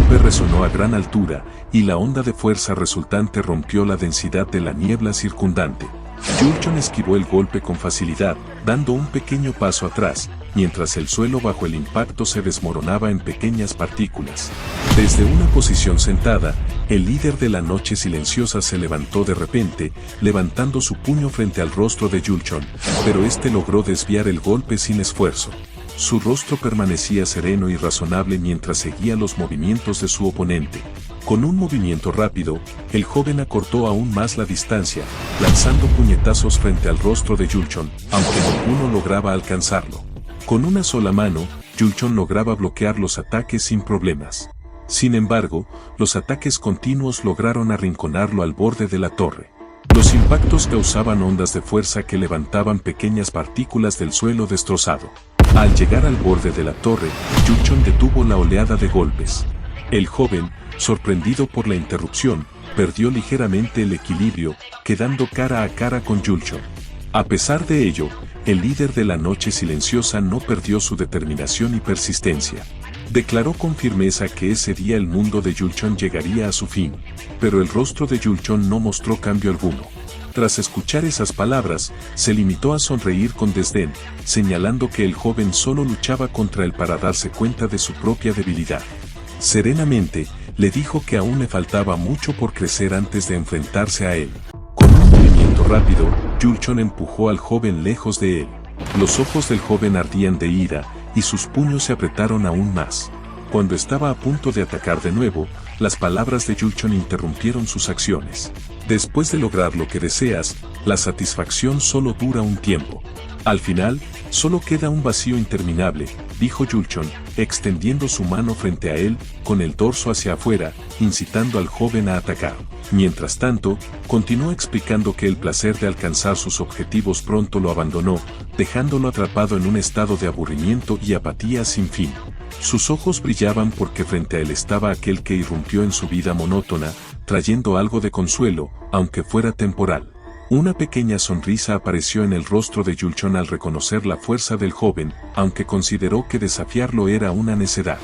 golpe resonó a gran altura, y la onda de fuerza resultante rompió la densidad de la niebla circundante. Julchon esquivó el golpe con facilidad, dando un pequeño paso atrás, mientras el suelo bajo el impacto se desmoronaba en pequeñas partículas. Desde una posición sentada, el líder de la noche silenciosa se levantó de repente, levantando su puño frente al rostro de Julchon, pero este logró desviar el golpe sin esfuerzo. Su rostro permanecía sereno y razonable mientras seguía los movimientos de su oponente. Con un movimiento rápido, el joven acortó aún más la distancia, lanzando puñetazos frente al rostro de Julchon, aunque ninguno lograba alcanzarlo. Con una sola mano, Julchon lograba bloquear los ataques sin problemas. Sin embargo, los ataques continuos lograron arrinconarlo al borde de la torre. Los impactos causaban ondas de fuerza que levantaban pequeñas partículas del suelo destrozado. Al llegar al borde de la torre, Julchon detuvo la oleada de golpes. El joven, sorprendido por la interrupción, perdió ligeramente el equilibrio, quedando cara a cara con Julchon. A pesar de ello, el líder de la noche silenciosa no perdió su determinación y persistencia. Declaró con firmeza que ese día el mundo de Julchon llegaría a su fin, pero el rostro de Julchon no mostró cambio alguno. Tras escuchar esas palabras, se limitó a sonreír con desdén, señalando que el joven solo luchaba contra él para darse cuenta de su propia debilidad. Serenamente, le dijo que aún le faltaba mucho por crecer antes de enfrentarse a él. Con un movimiento rápido, Julchon empujó al joven lejos de él. Los ojos del joven ardían de ira, y sus puños se apretaron aún más. Cuando estaba a punto de atacar de nuevo, las palabras de Julchon interrumpieron sus acciones. Después de lograr lo que deseas, la satisfacción solo dura un tiempo. Al final, solo queda un vacío interminable, dijo Julchon, extendiendo su mano frente a él, con el dorso hacia afuera, incitando al joven a atacar. Mientras tanto, continuó explicando que el placer de alcanzar sus objetivos pronto lo abandonó, dejándolo atrapado en un estado de aburrimiento y apatía sin fin. Sus ojos brillaban porque frente a él estaba aquel que irrumpió en su vida monótona, trayendo algo de consuelo, aunque fuera temporal. Una pequeña sonrisa apareció en el rostro de Julchon al reconocer la fuerza del joven, aunque consideró que desafiarlo era una necedad.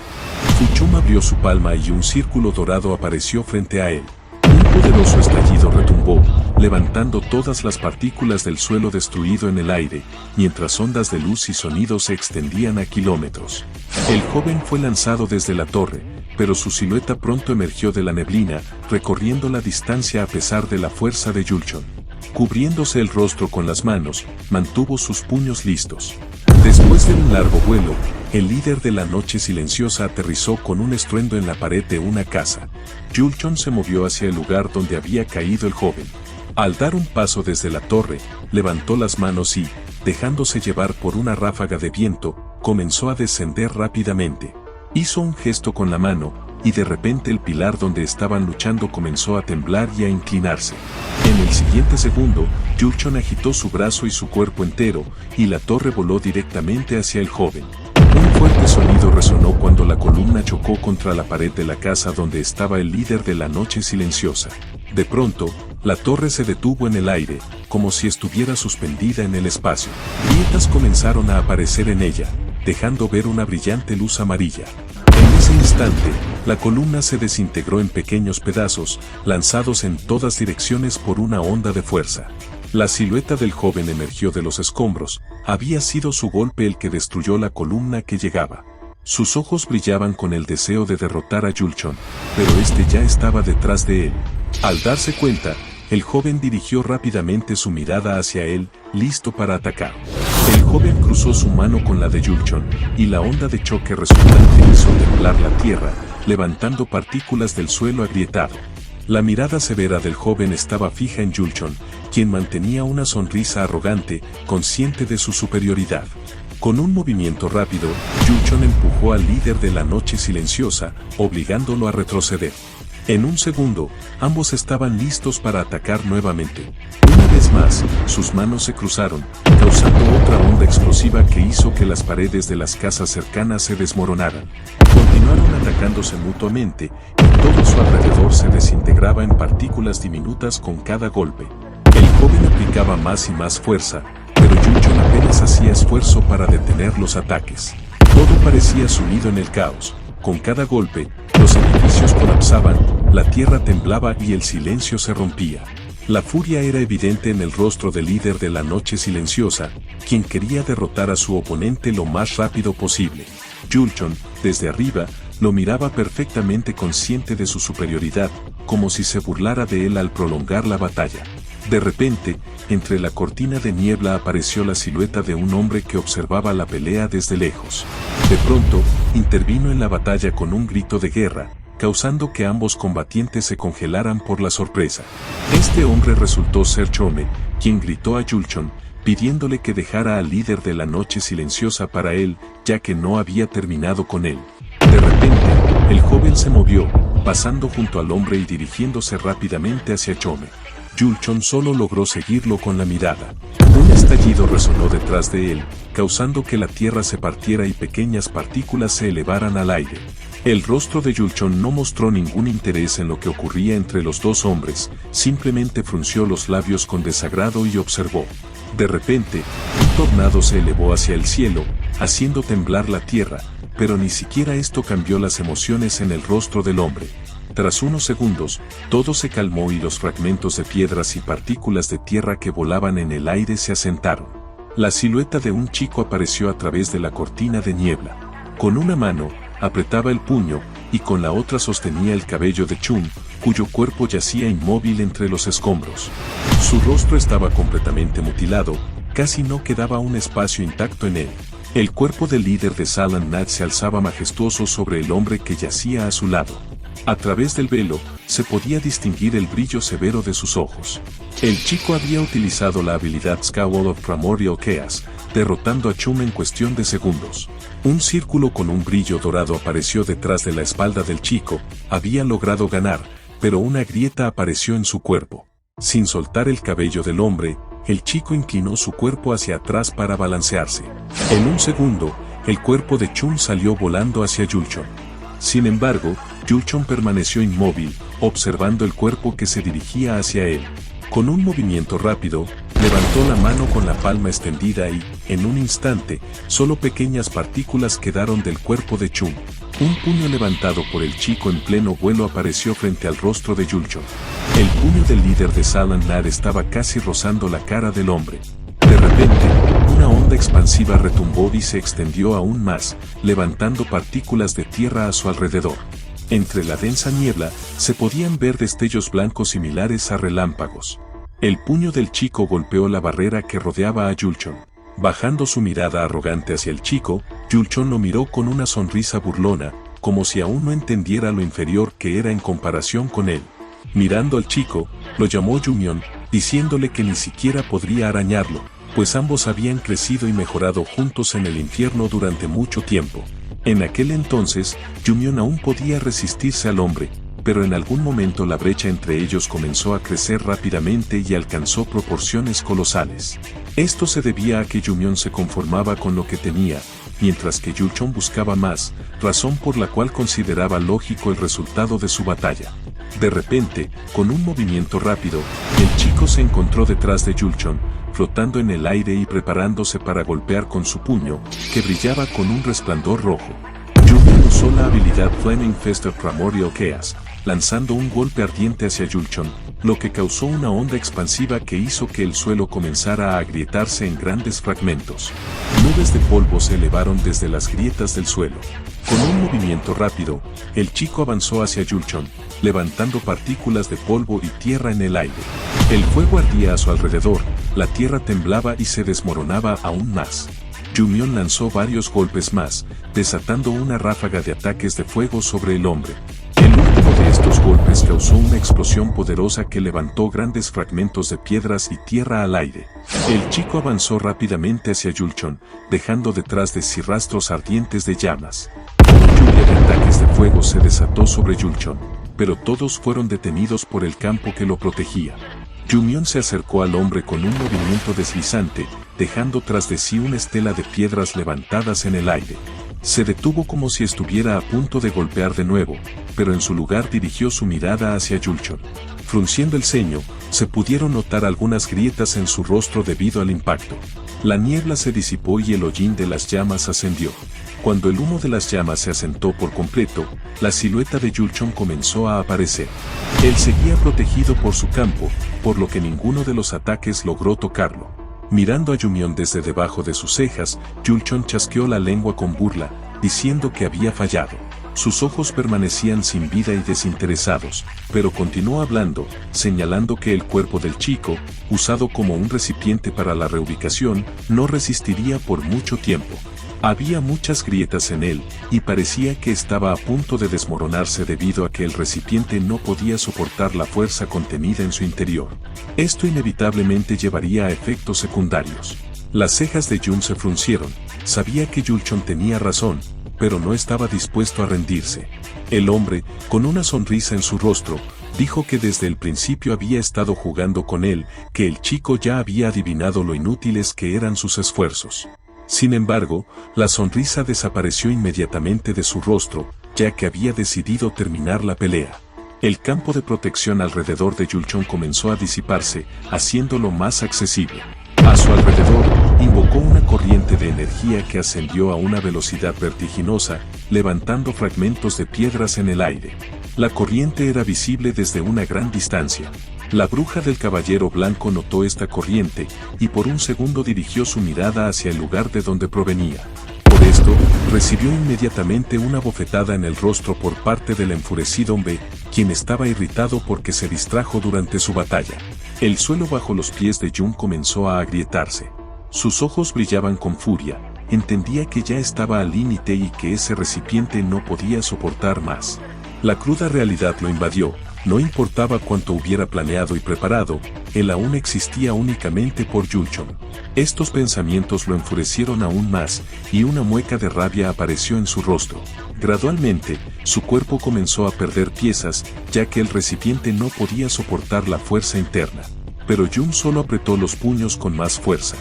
Julchon abrió su palma y un círculo dorado apareció frente a él. Un poderoso estallido retumbó, levantando todas las partículas del suelo destruido en el aire, mientras ondas de luz y sonido se extendían a kilómetros. El joven fue lanzado desde la torre, pero su silueta pronto emergió de la neblina, recorriendo la distancia a pesar de la fuerza de Julchon. Cubriéndose el rostro con las manos, mantuvo sus puños listos. Después de un largo vuelo, el líder de la noche silenciosa aterrizó con un estruendo en la pared de una casa. Julchon se movió hacia el lugar donde había caído el joven. Al dar un paso desde la torre, levantó las manos y, dejándose llevar por una ráfaga de viento, comenzó a descender rápidamente. Hizo un gesto con la mano, y de repente el pilar donde estaban luchando comenzó a temblar y a inclinarse. En el siguiente segundo, Julchon agitó su brazo y su cuerpo entero, y la torre voló directamente hacia el joven. Un fuerte sonido resonó cuando la columna chocó contra la pared de la casa donde estaba el líder de la noche silenciosa. De pronto, la torre se detuvo en el aire, como si estuviera suspendida en el espacio. Grietas comenzaron a aparecer en ella, dejando ver una brillante luz amarilla. En ese instante, la columna se desintegró en pequeños pedazos, lanzados en todas direcciones por una onda de fuerza. La silueta del joven emergió de los escombros, había sido su golpe el que destruyó la columna que llegaba. Sus ojos brillaban con el deseo de derrotar a Julchon, pero este ya estaba detrás de él. Al darse cuenta, el joven dirigió rápidamente su mirada hacia él, listo para atacar. El joven cruzó su mano con la de Julchon, y la onda de choque resultante hizo temblar la tierra, levantando partículas del suelo agrietado. La mirada severa del joven estaba fija en Julchon, quien mantenía una sonrisa arrogante, consciente de su superioridad. Con un movimiento rápido, Julchon empujó al líder de la noche silenciosa, obligándolo a retroceder. En un segundo, ambos estaban listos para atacar nuevamente. Una vez más, sus manos se cruzaron, causando otra onda explosiva que hizo que las paredes de las casas cercanas se desmoronaran. Continuaron atacándose mutuamente, y todo su alrededor se desintegraba en partículas diminutas con cada golpe. El joven aplicaba más y más fuerza, pero Julchon apenas hacía esfuerzo para detener los ataques. Todo parecía sumido en el caos. Con cada golpe, los edificios edificios colapsaban, la tierra temblaba y el silencio se rompía. La furia era evidente en el rostro del líder de la noche silenciosa, quien quería derrotar a su oponente lo más rápido posible. Julchon, desde arriba, lo miraba perfectamente consciente de su superioridad, como si se burlara de él al prolongar la batalla. De repente, entre la cortina de niebla apareció la silueta de un hombre que observaba la pelea desde lejos. De pronto, intervino en la batalla con un grito de guerra, causando que ambos combatientes se congelaran por la sorpresa. Este hombre resultó ser Chome, quien gritó a Julchon, pidiéndole que dejara al líder de la noche silenciosa para él, ya que no había terminado con él. De repente, el joven se movió, pasando junto al hombre y dirigiéndose rápidamente hacia Chome. Julchon solo logró seguirlo con la mirada. Un estallido resonó detrás de él, causando que la tierra se partiera y pequeñas partículas se elevaran al aire. El rostro de Julchon no mostró ningún interés en lo que ocurría entre los dos hombres, simplemente frunció los labios con desagrado y observó. De repente, un tornado se elevó hacia el cielo, haciendo temblar la tierra, pero ni siquiera esto cambió las emociones en el rostro del hombre. Tras unos segundos, todo se calmó y los fragmentos de piedras y partículas de tierra que volaban en el aire se asentaron. La silueta de un chico apareció a través de la cortina de niebla. Con una mano, apretaba el puño, y con la otra sostenía el cabello de Chun, cuyo cuerpo yacía inmóvil entre los escombros. Su rostro estaba completamente mutilado, casi no quedaba un espacio intacto en él. El cuerpo del líder de Salan Nat se alzaba majestuoso sobre el hombre que yacía a su lado. A través del velo, se podía distinguir el brillo severo de sus ojos. El chico había utilizado la habilidad Scowl of Primordial Chaos, derrotando a Chum en cuestión de segundos. Un círculo con un brillo dorado apareció detrás de la espalda del chico, había logrado ganar, pero una grieta apareció en su cuerpo. Sin soltar el cabello del hombre, el chico inclinó su cuerpo hacia atrás para balancearse. En un segundo, el cuerpo de Chun salió volando hacia Julchon. Sin embargo, Julchon permaneció inmóvil, observando el cuerpo que se dirigía hacia él. Con un movimiento rápido, levantó la mano con la palma extendida y, en un instante, solo pequeñas partículas quedaron del cuerpo de Chun. Un puño levantado por el chico en pleno vuelo apareció frente al rostro de Julchon. El puño del líder de Salan Nat estaba casi rozando la cara del hombre. De repente, una onda expansiva retumbó y se extendió aún más, levantando partículas de tierra a su alrededor. Entre la densa niebla, se podían ver destellos blancos similares a relámpagos. El puño del chico golpeó la barrera que rodeaba a Julchon. Bajando su mirada arrogante hacia el chico, Julchon lo miró con una sonrisa burlona, como si aún no entendiera lo inferior que era en comparación con él. Mirando al chico, lo llamó Yumion, diciéndole que ni siquiera podría arañarlo, pues ambos habían crecido y mejorado juntos en el infierno durante mucho tiempo. En aquel entonces, Yumion aún podía resistirse al hombre, pero en algún momento la brecha entre ellos comenzó a crecer rápidamente y alcanzó proporciones colosales. Esto se debía a que Yumion se conformaba con lo que tenía, mientras que Julchon buscaba más, razón por la cual consideraba lógico el resultado de su batalla. De repente, con un movimiento rápido, el chico se encontró detrás de Julchon, flotando en el aire y preparándose para golpear con su puño, que brillaba con un resplandor rojo. Yumion usó la habilidad Flaming Fist of Primordial Chaos, lanzando un golpe ardiente hacia Julchon, lo que causó una onda expansiva que hizo que el suelo comenzara a agrietarse en grandes fragmentos. Nubes de polvo se elevaron desde las grietas del suelo. Con un movimiento rápido, el chico avanzó hacia Julchon, levantando partículas de polvo y tierra en el aire. El fuego ardía a su alrededor, la tierra temblaba y se desmoronaba aún más. Yumion lanzó varios golpes más, desatando una ráfaga de ataques de fuego sobre el hombre. El último de estos golpes causó una explosión poderosa que levantó grandes fragmentos de piedras y tierra al aire. El chico avanzó rápidamente hacia Julchon, dejando detrás de sí rastros ardientes de llamas. Una lluvia de ataques de fuego se desató sobre Julchon, pero todos fueron detenidos por el campo que lo protegía. Yumion se acercó al hombre con un movimiento deslizante, dejando tras de sí una estela de piedras levantadas en el aire. Se detuvo como si estuviera a punto de golpear de nuevo, pero en su lugar dirigió su mirada hacia Yulchon. Frunciendo el ceño, se pudieron notar algunas grietas en su rostro debido al impacto. La niebla se disipó y el hollín de las llamas ascendió. Cuando el humo de las llamas se asentó por completo, la silueta de Yulchon comenzó a aparecer. Él seguía protegido por su campo, por lo que ninguno de los ataques logró tocarlo. Mirando a Yumion desde debajo de sus cejas, Yulchon chasqueó la lengua con burla, diciendo que había fallado. Sus ojos permanecían sin vida y desinteresados, pero continuó hablando, señalando que el cuerpo del chico, usado como un recipiente para la reubicación, no resistiría por mucho tiempo. Había muchas grietas en él, y parecía que estaba a punto de desmoronarse debido a que el recipiente no podía soportar la fuerza contenida en su interior. Esto inevitablemente llevaría a efectos secundarios. Las cejas de Jun se fruncieron, sabía que Yulchon tenía razón, pero no estaba dispuesto a rendirse. El hombre, con una sonrisa en su rostro, dijo que desde el principio había estado jugando con él, que el chico ya había adivinado lo inútiles que eran sus esfuerzos. Sin embargo, la sonrisa desapareció inmediatamente de su rostro, ya que había decidido terminar la pelea. El campo de protección alrededor de Yulchon comenzó a disiparse, haciéndolo más accesible. A su alrededor, invocó una corriente de energía que ascendió a una velocidad vertiginosa, levantando fragmentos de piedras en el aire. La corriente era visible desde una gran distancia. La bruja del caballero blanco notó esta corriente, y por un segundo dirigió su mirada hacia el lugar de donde provenía. Por esto, recibió inmediatamente una bofetada en el rostro por parte del enfurecido hombre, quien estaba irritado porque se distrajo durante su batalla. El suelo bajo los pies de Jun comenzó a agrietarse. Sus ojos brillaban con furia, entendía que ya estaba al límite y que ese recipiente no podía soportar más. La cruda realidad lo invadió, no importaba cuánto hubiera planeado y preparado, él aún existía únicamente por Yulchon. Estos pensamientos lo enfurecieron aún más, y una mueca de rabia apareció en su rostro. Gradualmente, su cuerpo comenzó a perder piezas, ya que el recipiente no podía soportar la fuerza interna. Pero Jun solo apretó los puños con más fuerza.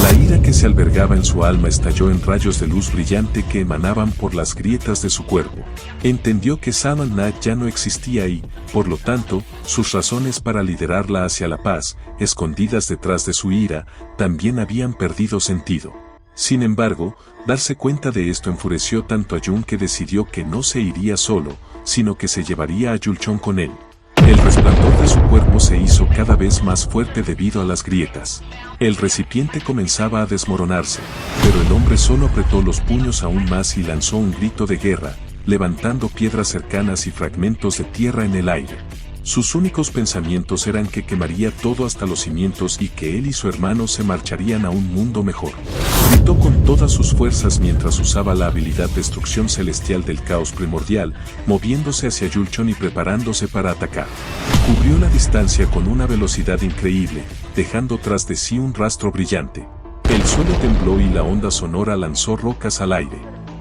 La ira que se albergaba en su alma estalló en rayos de luz brillante que emanaban por las grietas de su cuerpo. Entendió que Saman Nat ya no existía y, por lo tanto, sus razones para liderarla hacia la paz, escondidas detrás de su ira, también habían perdido sentido. Sin embargo, darse cuenta de esto enfureció tanto a Jun que decidió que no se iría solo, sino que se llevaría a Yulchon con él. El resplandor de su cuerpo se hizo cada vez más fuerte debido a las grietas. El recipiente comenzaba a desmoronarse, pero el hombre solo apretó los puños aún más y lanzó un grito de guerra, levantando piedras cercanas y fragmentos de tierra en el aire. Sus únicos pensamientos eran que quemaría todo hasta los cimientos y que él y su hermano se marcharían a un mundo mejor. Gritó con todas sus fuerzas mientras usaba la habilidad Destrucción Celestial del Caos Primordial, moviéndose hacia Yulchon y preparándose para atacar. Cubrió la distancia con una velocidad increíble, dejando tras de sí un rastro brillante. El suelo tembló y la onda sonora lanzó rocas al aire.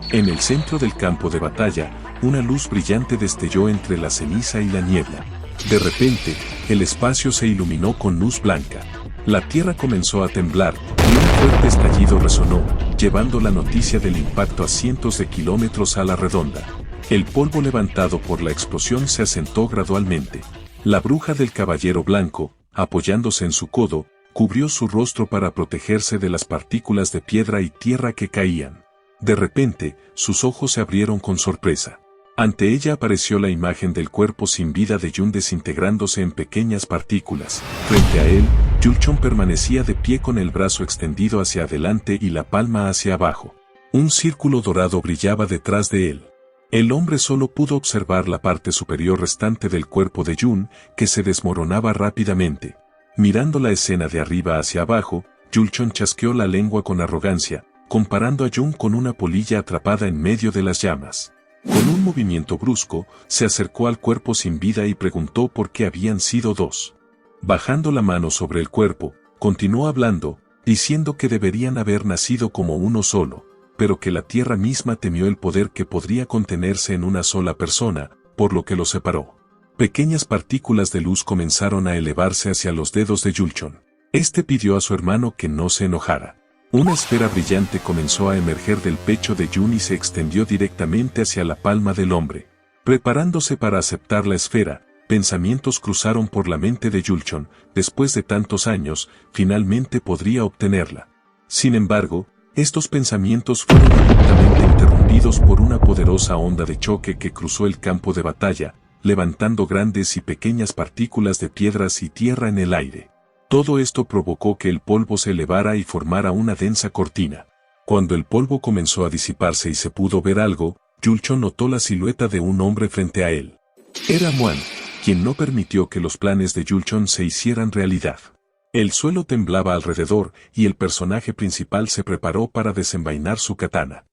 En el centro del campo de batalla, una luz brillante destelló entre la ceniza y la niebla. De repente, el espacio se iluminó con luz blanca. La tierra comenzó a temblar, y un fuerte estallido resonó, llevando la noticia del impacto a cientos de kilómetros a la redonda. El polvo levantado por la explosión se asentó gradualmente. La bruja del caballero blanco, apoyándose en su codo, cubrió su rostro para protegerse de las partículas de piedra y tierra que caían. De repente, sus ojos se abrieron con sorpresa. Ante ella apareció la imagen del cuerpo sin vida de Jun desintegrándose en pequeñas partículas. Frente a él, Yulchon permanecía de pie con el brazo extendido hacia adelante y la palma hacia abajo. Un círculo dorado brillaba detrás de él. El hombre solo pudo observar la parte superior restante del cuerpo de Jun, que se desmoronaba rápidamente. Mirando la escena de arriba hacia abajo, Yulchon chasqueó la lengua con arrogancia, comparando a Jun con una polilla atrapada en medio de las llamas. Con un movimiento brusco, se acercó al cuerpo sin vida y preguntó por qué habían sido dos. Bajando la mano sobre el cuerpo, continuó hablando, diciendo que deberían haber nacido como uno solo, pero que la tierra misma temió el poder que podría contenerse en una sola persona, por lo que los separó. Pequeñas partículas de luz comenzaron a elevarse hacia los dedos de Yulchon. Este pidió a su hermano que no se enojara. Una esfera brillante comenzó a emerger del pecho de Jun y se extendió directamente hacia la palma del hombre. Preparándose para aceptar la esfera, pensamientos cruzaron por la mente de Yulchon: después de tantos años, finalmente podría obtenerla. Sin embargo, estos pensamientos fueron abruptamente interrumpidos por una poderosa onda de choque que cruzó el campo de batalla, levantando grandes y pequeñas partículas de piedras y tierra en el aire. Todo esto provocó que el polvo se elevara y formara una densa cortina. Cuando el polvo comenzó a disiparse y se pudo ver algo, Yulchon notó la silueta de un hombre frente a él. Era Muan, quien no permitió que los planes de Yulchon se hicieran realidad. El suelo temblaba alrededor y el personaje principal se preparó para desenvainar su katana.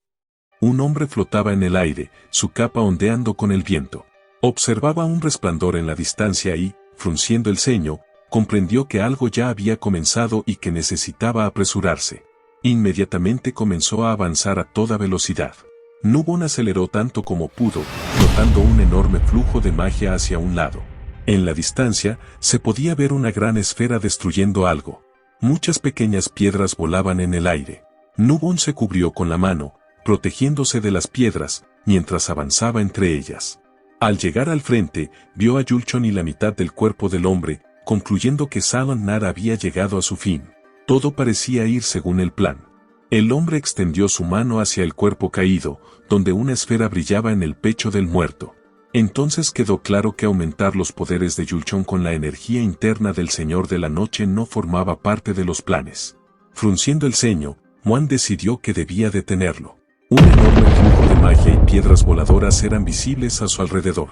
Un hombre flotaba en el aire, su capa ondeando con el viento. Observaba un resplandor en la distancia y, frunciendo el ceño, comprendió que algo ya había comenzado y que necesitaba apresurarse. Inmediatamente comenzó a avanzar a toda velocidad. Nubon aceleró tanto como pudo, notando un enorme flujo de magia hacia un lado. En la distancia, se podía ver una gran esfera destruyendo algo. Muchas pequeñas piedras volaban en el aire. Nubon se cubrió con la mano, protegiéndose de las piedras, mientras avanzaba entre ellas. Al llegar al frente, vio a Yulchon y la mitad del cuerpo del hombre, concluyendo que Salon Nar había llegado a su fin. Todo parecía ir según el plan. El hombre extendió su mano hacia el cuerpo caído, donde una esfera brillaba en el pecho del muerto. Entonces quedó claro que aumentar los poderes de Yulchon con la energía interna del Señor de la Noche no formaba parte de los planes. Frunciendo el ceño, Muan decidió que debía detenerlo. Un enorme flujo de magia y piedras voladoras eran visibles a su alrededor.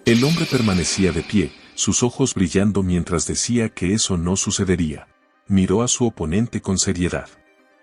El hombre permanecía de pie, sus ojos brillando mientras decía que eso no sucedería. Miró a su oponente con seriedad.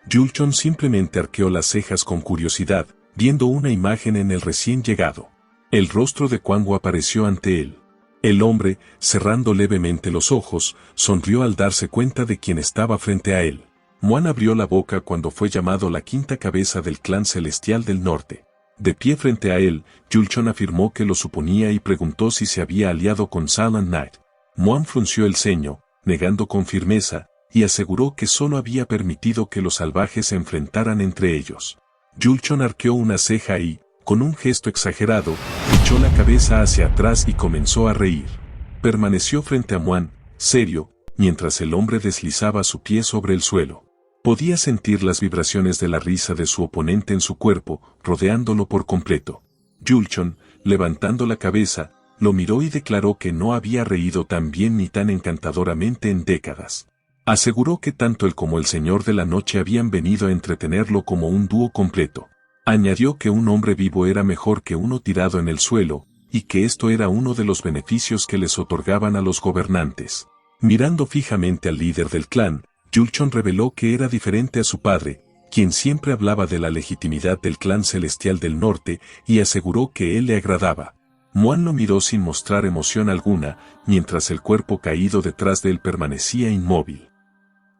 Yulchon simplemente arqueó las cejas con curiosidad, viendo una imagen en el recién llegado. El rostro de Kwangwu apareció ante él. El hombre, cerrando levemente los ojos, sonrió al darse cuenta de quién estaba frente a él. Muan abrió la boca cuando fue llamado la quinta cabeza del clan celestial del norte. De pie frente a él, Yulchon afirmó que lo suponía y preguntó si se había aliado con Silent Knight. Muan frunció el ceño, negando con firmeza, y aseguró que solo había permitido que los salvajes se enfrentaran entre ellos. Yulchon arqueó una ceja y, con un gesto exagerado, echó la cabeza hacia atrás y comenzó a reír. Permaneció frente a Muan, serio, mientras el hombre deslizaba su pie sobre el suelo. Podía sentir las vibraciones de la risa de su oponente en su cuerpo, rodeándolo por completo. Yulchon, levantando la cabeza, lo miró y declaró que no había reído tan bien ni tan encantadoramente en décadas. Aseguró que tanto él como el Señor de la Noche habían venido a entretenerlo como un dúo completo. Añadió que un hombre vivo era mejor que uno tirado en el suelo, y que esto era uno de los beneficios que les otorgaban a los gobernantes. Mirando fijamente al líder del clan, Yulchon reveló que era diferente a su padre, quien siempre hablaba de la legitimidad del clan celestial del norte y aseguró que él le agradaba. Muan lo miró sin mostrar emoción alguna, mientras el cuerpo caído detrás de él permanecía inmóvil.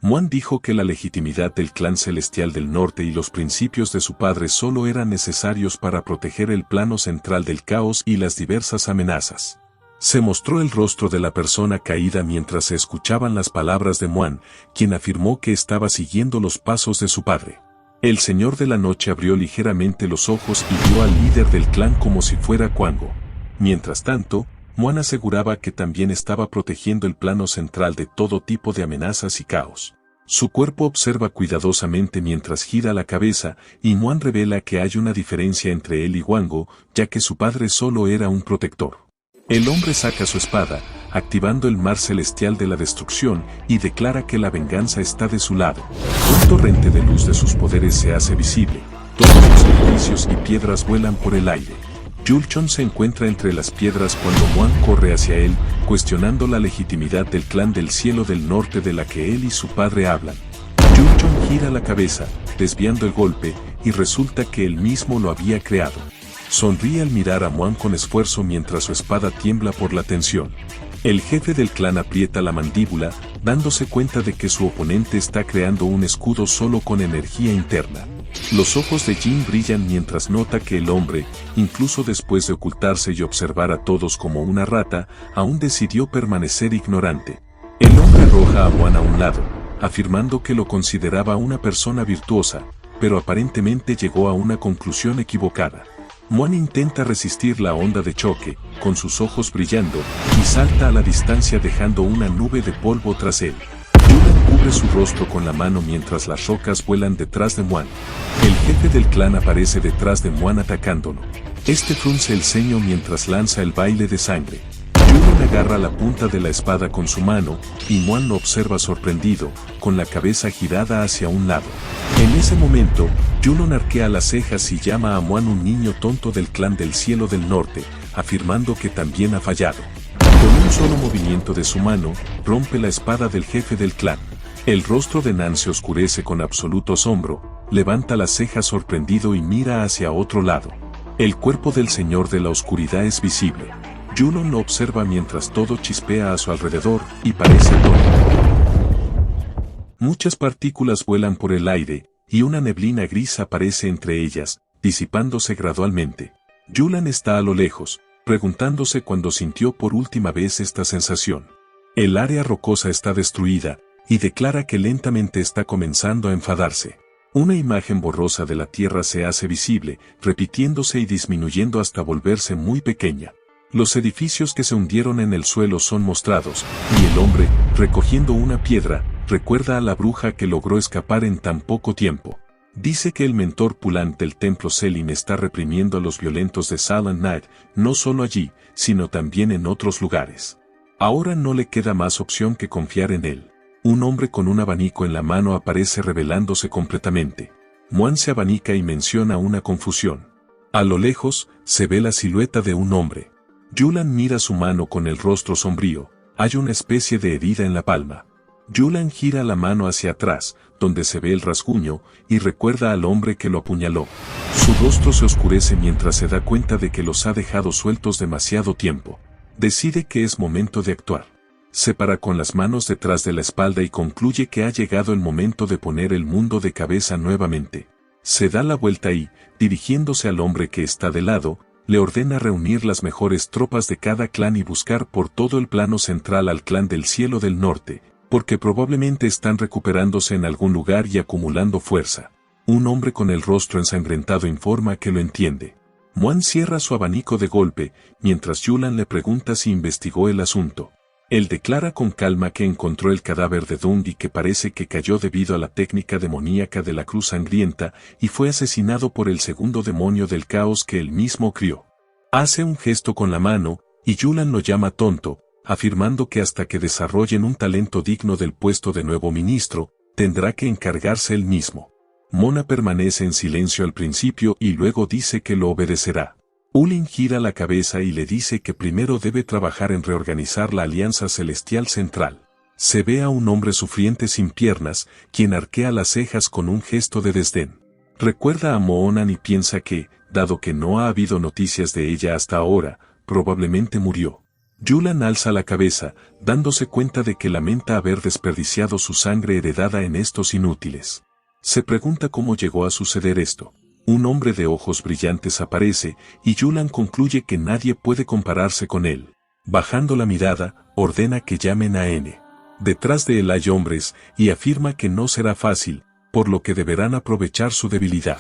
Muan dijo que la legitimidad del clan celestial del norte y los principios de su padre solo eran necesarios para proteger el plano central del caos y las diversas amenazas. Se mostró el rostro de la persona caída mientras se escuchaban las palabras de Muan, quien afirmó que estaba siguiendo los pasos de su padre. El Señor de la Noche abrió ligeramente los ojos y vio al líder del clan como si fuera Kwangwu. Mientras tanto, Muan aseguraba que también estaba protegiendo el plano central de todo tipo de amenazas y caos. Su cuerpo observa cuidadosamente mientras gira la cabeza, y Muan revela que hay una diferencia entre él y Kwangwu, ya que su padre solo era un protector. El hombre saca su espada, activando el mar celestial de la destrucción, y declara que la venganza está de su lado. Un torrente de luz de sus poderes se hace visible, todos los edificios y piedras vuelan por el aire. Yulchon se encuentra entre las piedras cuando Muan corre hacia él, cuestionando la legitimidad del clan del cielo del norte de la que él y su padre hablan. Yulchon gira la cabeza, desviando el golpe, y resulta que él mismo lo había creado. Sonríe al mirar a Muan con esfuerzo mientras su espada tiembla por la tensión. El jefe del clan aprieta la mandíbula, dándose cuenta de que su oponente está creando un escudo solo con energía interna. Los ojos de Jin brillan mientras nota que el hombre, incluso después de ocultarse y observar a todos como una rata, aún decidió permanecer ignorante. El hombre arroja a Muan a un lado, afirmando que lo consideraba una persona virtuosa, pero aparentemente llegó a una conclusión equivocada. Muan intenta resistir la onda de choque, con sus ojos brillando, y salta a la distancia dejando una nube de polvo tras él. Yulan cubre su rostro con la mano mientras las rocas vuelan detrás de Muan. El jefe del clan aparece detrás de Muan atacándolo. Este frunce el ceño mientras lanza el baile de sangre. Yulan agarra la punta de la espada con su mano, y Muan lo observa sorprendido, con la cabeza girada hacia un lado. En ese momento, Yulan arquea las cejas y llama a Muan un niño tonto del clan del cielo del norte, afirmando que también ha fallado. Con un solo movimiento de su mano, rompe la espada del jefe del clan. El rostro de Nan se oscurece con absoluto asombro, levanta las cejas sorprendido y mira hacia otro lado. El cuerpo del señor de la oscuridad es visible. Yulan lo observa mientras todo chispea a su alrededor y parece atónito. Muchas partículas vuelan por el aire, y una neblina gris aparece entre ellas, disipándose gradualmente. Yulan está a lo lejos, preguntándose cuándo sintió por última vez esta sensación. El área rocosa está destruida, y declara que lentamente está comenzando a enfadarse. Una imagen borrosa de la tierra se hace visible, repitiéndose y disminuyendo hasta volverse muy pequeña. Los edificios que se hundieron en el suelo son mostrados, y el hombre, recogiendo una piedra, recuerda a la bruja que logró escapar en tan poco tiempo. Dice que el mentor Pulant del templo Selim está reprimiendo a los violentos de Silent Night, no solo allí, sino también en otros lugares. Ahora no le queda más opción que confiar en él. Un hombre con un abanico en la mano aparece revelándose completamente. Muan se abanica y menciona una confusión. A lo lejos, se ve la silueta de un hombre. Yulan mira su mano con el rostro sombrío, hay una especie de herida en la palma. Yulan gira la mano hacia atrás, donde se ve el rasguño, y recuerda al hombre que lo apuñaló. Su rostro se oscurece mientras se da cuenta de que los ha dejado sueltos demasiado tiempo. Decide que es momento de actuar. Se para con las manos detrás de la espalda y concluye que ha llegado el momento de poner el mundo de cabeza nuevamente. Se da la vuelta y, dirigiéndose al hombre que está de lado, le ordena reunir las mejores tropas de cada clan y buscar por todo el plano central al clan del cielo del norte, porque probablemente están recuperándose en algún lugar y acumulando fuerza. Un hombre con el rostro ensangrentado informa que lo entiende. Muan cierra su abanico de golpe, mientras Yulan le pregunta si investigó el asunto. Él declara con calma que encontró el cadáver de Dung y que parece que cayó debido a la técnica demoníaca de la cruz sangrienta y fue asesinado por el segundo demonio del caos que él mismo crió. Hace un gesto con la mano, y Yulan lo llama tonto, afirmando que hasta que desarrollen un talento digno del puesto de nuevo ministro, tendrá que encargarse él mismo. Mona permanece en silencio al principio y luego dice que lo obedecerá. Ulin gira la cabeza y le dice que primero debe trabajar en reorganizar la Alianza Celestial Central. Se ve a un hombre sufriente sin piernas, quien arquea las cejas con un gesto de desdén. Recuerda a Moonan y piensa que, dado que no ha habido noticias de ella hasta ahora, probablemente murió. Yulan alza la cabeza, dándose cuenta de que lamenta haber desperdiciado su sangre heredada en estos inútiles. Se pregunta cómo llegó a suceder esto. Un hombre de ojos brillantes aparece, y Yulan concluye que nadie puede compararse con él. Bajando la mirada, ordena que llamen a N. Detrás de él hay hombres, y afirma que no será fácil, por lo que deberán aprovechar su debilidad.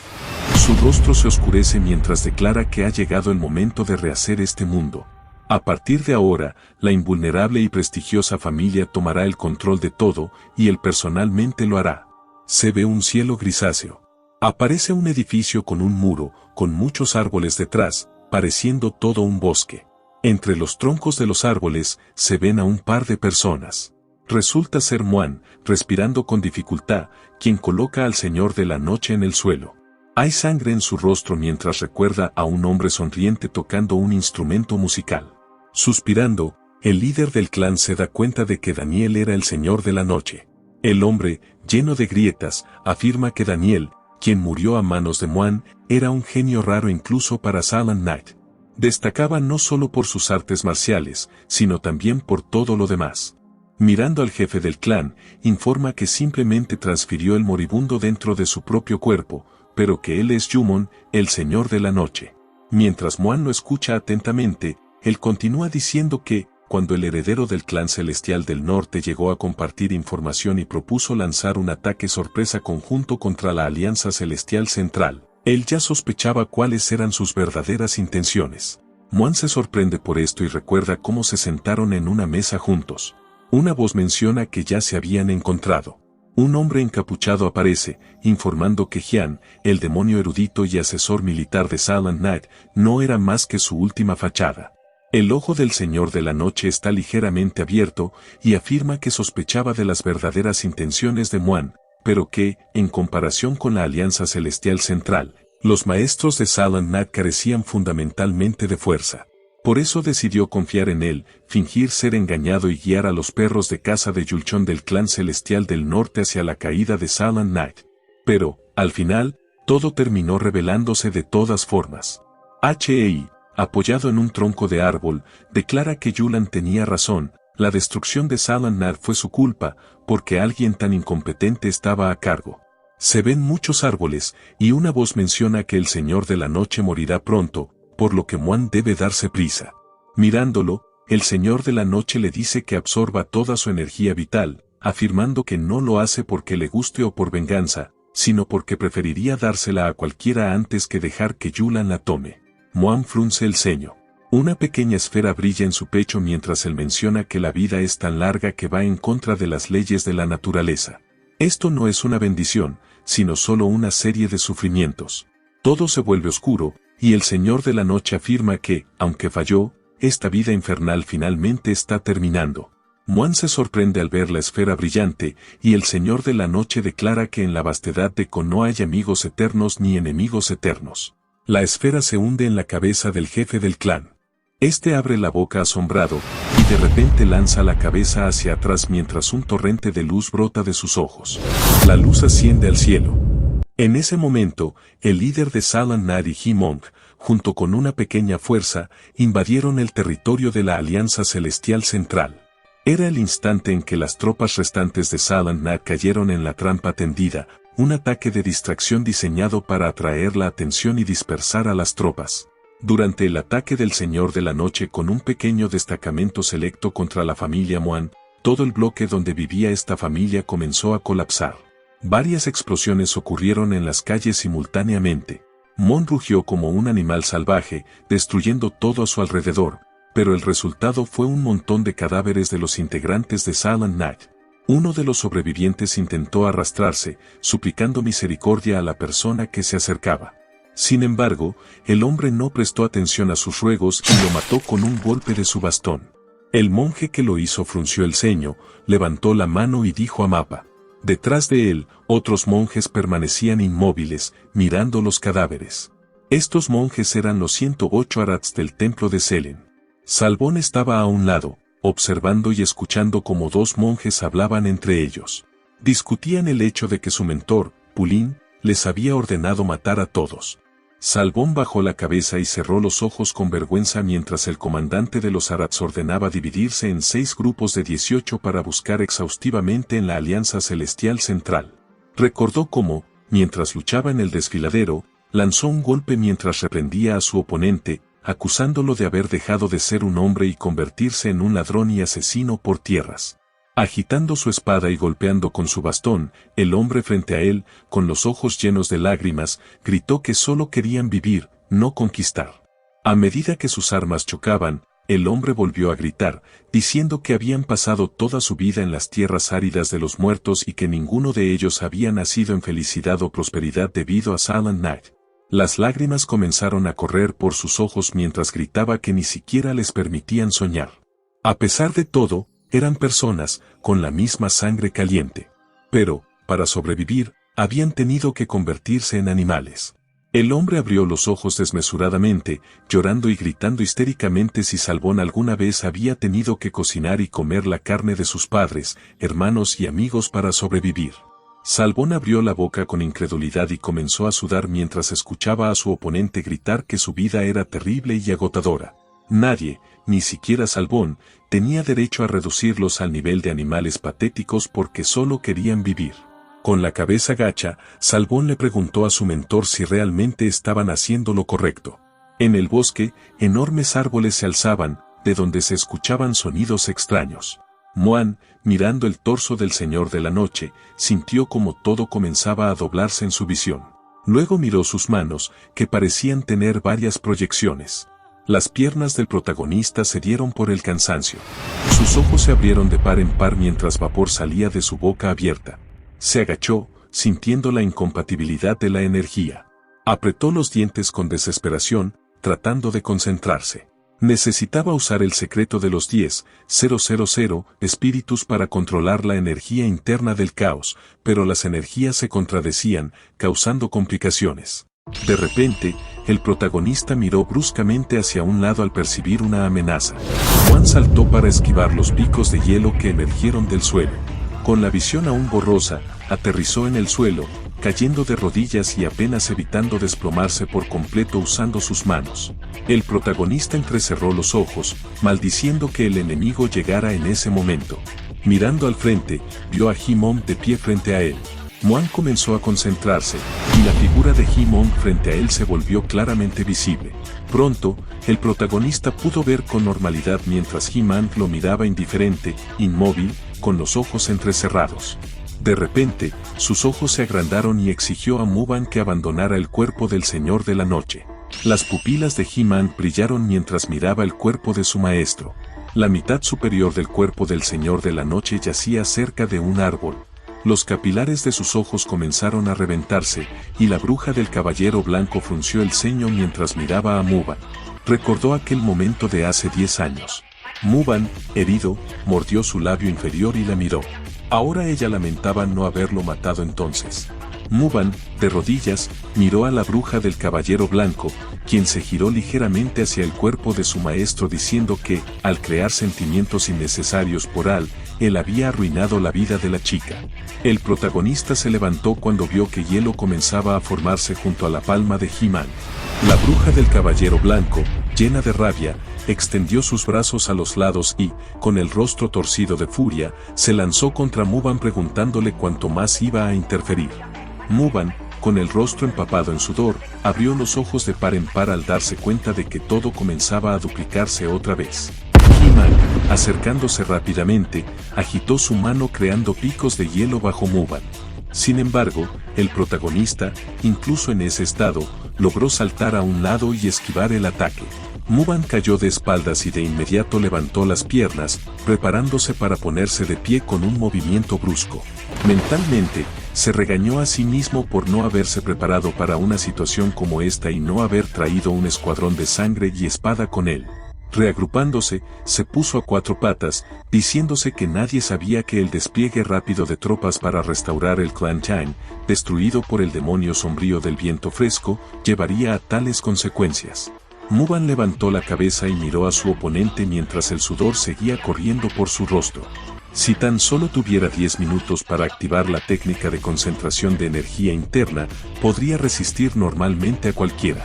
Su rostro se oscurece mientras declara que ha llegado el momento de rehacer este mundo. A partir de ahora, la invulnerable y prestigiosa familia tomará el control de todo, y él personalmente lo hará. Se ve un cielo grisáceo. Aparece un edificio con un muro, con muchos árboles detrás, pareciendo todo un bosque. Entre los troncos de los árboles, se ven a un par de personas. Resulta ser Muan, respirando con dificultad, quien coloca al Señor de la Noche en el suelo. Hay sangre en su rostro mientras recuerda a un hombre sonriente tocando un instrumento musical. Suspirando, el líder del clan se da cuenta de que Daniel era el Señor de la Noche. El hombre, lleno de grietas, afirma que Daniel, quien murió a manos de Muan, era un genio raro incluso para Silent Night. Destacaba no solo por sus artes marciales, sino también por todo lo demás. Mirando al jefe del clan, informa que simplemente transfirió el moribundo dentro de su propio cuerpo, pero que él es Yumon, el Señor de la Noche. Mientras Muan lo escucha atentamente, él continúa diciendo que, cuando el heredero del clan celestial del norte llegó a compartir información y propuso lanzar un ataque sorpresa conjunto contra la Alianza Celestial Central, él ya sospechaba cuáles eran sus verdaderas intenciones. Muan se sorprende por esto y recuerda cómo se sentaron en una mesa juntos. Una voz menciona que ya se habían encontrado. Un hombre encapuchado aparece, informando que Jian, el demonio erudito y asesor militar de Silent Knight, no era más que su última fachada. El ojo del Señor de la Noche está ligeramente abierto y afirma que sospechaba de las verdaderas intenciones de Muan, pero que, en comparación con la Alianza Celestial Central, los maestros de Silent Knight carecían fundamentalmente de fuerza. Por eso decidió confiar en él, fingir ser engañado y guiar a los perros de caza de Yulchon del clan celestial del norte hacia la caída de Silent Knight. Pero, al final, todo terminó revelándose de todas formas. HEI, apoyado en un tronco de árbol, declara que Yulan tenía razón, la destrucción de Silent Knight fue su culpa, porque alguien tan incompetente estaba a cargo. Se ven muchos árboles, y una voz menciona que el Señor de la Noche morirá pronto, por lo que Muan debe darse prisa. Mirándolo, el Señor de la Noche le dice que absorba toda su energía vital, afirmando que no lo hace porque le guste o por venganza, sino porque preferiría dársela a cualquiera antes que dejar que Yulan la tome. Muan frunce el ceño. Una pequeña esfera brilla en su pecho mientras él menciona que la vida es tan larga que va en contra de las leyes de la naturaleza. Esto no es una bendición, sino solo una serie de sufrimientos. Todo se vuelve oscuro, y el Señor de la Noche afirma que, aunque falló, esta vida infernal finalmente está terminando. Muan se sorprende al ver la esfera brillante, y el Señor de la Noche declara que en la vastedad de Ko no hay amigos eternos ni enemigos eternos. La esfera se hunde en la cabeza del jefe del clan. Este abre la boca asombrado, y de repente lanza la cabeza hacia atrás mientras un torrente de luz brota de sus ojos. La luz asciende al cielo. En ese momento, el líder de Silent Knight y He-Monk, junto con una pequeña fuerza, invadieron el territorio de la Alianza Celestial Central. Era el instante en que las tropas restantes de Silent Knight cayeron en la trampa tendida, un ataque de distracción diseñado para atraer la atención y dispersar a las tropas. Durante el ataque del Señor de la Noche con un pequeño destacamento selecto contra la familia Muan, todo el bloque donde vivía esta familia comenzó a colapsar. Varias explosiones ocurrieron en las calles simultáneamente. Mon rugió como un animal salvaje, destruyendo todo a su alrededor, pero el resultado fue un montón de cadáveres de los integrantes de Silent Knight. Uno de los sobrevivientes intentó arrastrarse, suplicando misericordia a la persona que se acercaba. Sin embargo, el hombre no prestó atención a sus ruegos y lo mató con un golpe de su bastón. El monje que lo hizo frunció el ceño, levantó la mano y dijo a Mappa. Detrás de él, otros monjes permanecían inmóviles, mirando los cadáveres. Estos monjes eran los 108 arats del templo de Selen. Salbón estaba a un lado, observando y escuchando cómo dos monjes hablaban entre ellos. Discutían el hecho de que su mentor, Pulin, les había ordenado matar a todos. Salbón bajó la cabeza y cerró los ojos con vergüenza mientras el comandante de los Arats ordenaba dividirse en 6 grupos de 18 para buscar exhaustivamente en la Alianza Celestial Central. Recordó cómo, mientras luchaba en el desfiladero, lanzó un golpe mientras reprendía a su oponente, acusándolo de haber dejado de ser un hombre y convertirse en un ladrón y asesino por tierras. Agitando su espada y golpeando con su bastón, el hombre frente a él, con los ojos llenos de lágrimas, gritó que solo querían vivir, no conquistar. A medida que sus armas chocaban, el hombre volvió a gritar, diciendo que habían pasado toda su vida en las tierras áridas de los muertos y que ninguno de ellos había nacido en felicidad o prosperidad debido a Silent Knight. Las lágrimas comenzaron a correr por sus ojos mientras gritaba que ni siquiera les permitían soñar. A pesar de todo, eran personas, con la misma sangre caliente. Pero, para sobrevivir, habían tenido que convertirse en animales. El hombre abrió los ojos desmesuradamente, llorando y gritando histéricamente si Salbón alguna vez había tenido que cocinar y comer la carne de sus padres, hermanos y amigos para sobrevivir. Salbón abrió la boca con incredulidad y comenzó a sudar mientras escuchaba a su oponente gritar que su vida era terrible y agotadora. Nadie, ni siquiera Salbón, tenía derecho a reducirlos al nivel de animales patéticos porque solo querían vivir. Con la cabeza gacha, Salbón le preguntó a su mentor si realmente estaban haciendo lo correcto. En el bosque, enormes árboles se alzaban, de donde se escuchaban sonidos extraños. Muan, mirando el torso del Señor de la Noche, sintió como todo comenzaba a doblarse en su visión. Luego miró sus manos, que parecían tener varias proyecciones. Las piernas del protagonista cedieron por el cansancio. Sus ojos se abrieron de par en par mientras vapor salía de su boca abierta. Se agachó, sintiendo la incompatibilidad de la energía. Apretó los dientes con desesperación, tratando de concentrarse. Necesitaba usar el secreto de los 10,000 espíritus para controlar la energía interna del caos, pero las energías se contradecían, causando complicaciones. De repente, el protagonista miró bruscamente hacia un lado al percibir una amenaza. Juan saltó para esquivar los picos de hielo que emergieron del suelo. Con la visión aún borrosa, aterrizó en el suelo, cayendo de rodillas y apenas evitando desplomarse por completo usando sus manos. El protagonista entrecerró los ojos, maldiciendo que el enemigo llegara en ese momento. Mirando al frente, vio a Hi-Mon de pie frente a él. Muan comenzó a concentrarse, y la figura de Hi-Mon frente a él se volvió claramente visible. Pronto, el protagonista pudo ver con normalidad mientras He-Man lo miraba indiferente, inmóvil, con los ojos entrecerrados. De repente, sus ojos se agrandaron y exigió a Muban que abandonara el cuerpo del Señor de la Noche. Las pupilas de He-Man brillaron mientras miraba el cuerpo de su maestro. La mitad superior del cuerpo del Señor de la Noche yacía cerca de un árbol. Los capilares de sus ojos comenzaron a reventarse, y la bruja del Caballero Blanco frunció el ceño mientras miraba a Muban. Recordó aquel momento de hace 10 años. Muban, herido, mordió su labio inferior y la miró. Ahora ella lamentaba no haberlo matado entonces. Muban, de rodillas, miró a la bruja del Caballero Blanco, quien se giró ligeramente hacia el cuerpo de su maestro diciendo que, al crear sentimientos innecesarios por él había arruinado la vida de la chica. El protagonista se levantó cuando vio que hielo comenzaba a formarse junto a la palma de He-Man. La bruja del Caballero Blanco, llena de rabia, extendió sus brazos a los lados y, con el rostro torcido de furia, se lanzó contra Muban preguntándole cuánto más iba a interferir. Muban, con el rostro empapado en sudor, abrió los ojos de par en par al darse cuenta de que todo comenzaba a duplicarse otra vez. He-Man, acercándose rápidamente, agitó su mano creando picos de hielo bajo Muban. Sin embargo, el protagonista, incluso en ese estado, logró saltar a un lado y esquivar el ataque. Muban cayó de espaldas y de inmediato levantó las piernas, preparándose para ponerse de pie con un movimiento brusco. Mentalmente, se regañó a sí mismo por no haberse preparado para una situación como esta y no haber traído un escuadrón de sangre y espada con él. Reagrupándose, se puso a 4 patas, diciéndose que nadie sabía que el despliegue rápido de tropas para restaurar el clan Chang, destruido por el demonio sombrío del viento fresco, llevaría a tales consecuencias. Muban levantó la cabeza y miró a su oponente mientras el sudor seguía corriendo por su rostro. Si tan solo tuviera 10 minutos para activar la técnica de concentración de energía interna, podría resistir normalmente a cualquiera.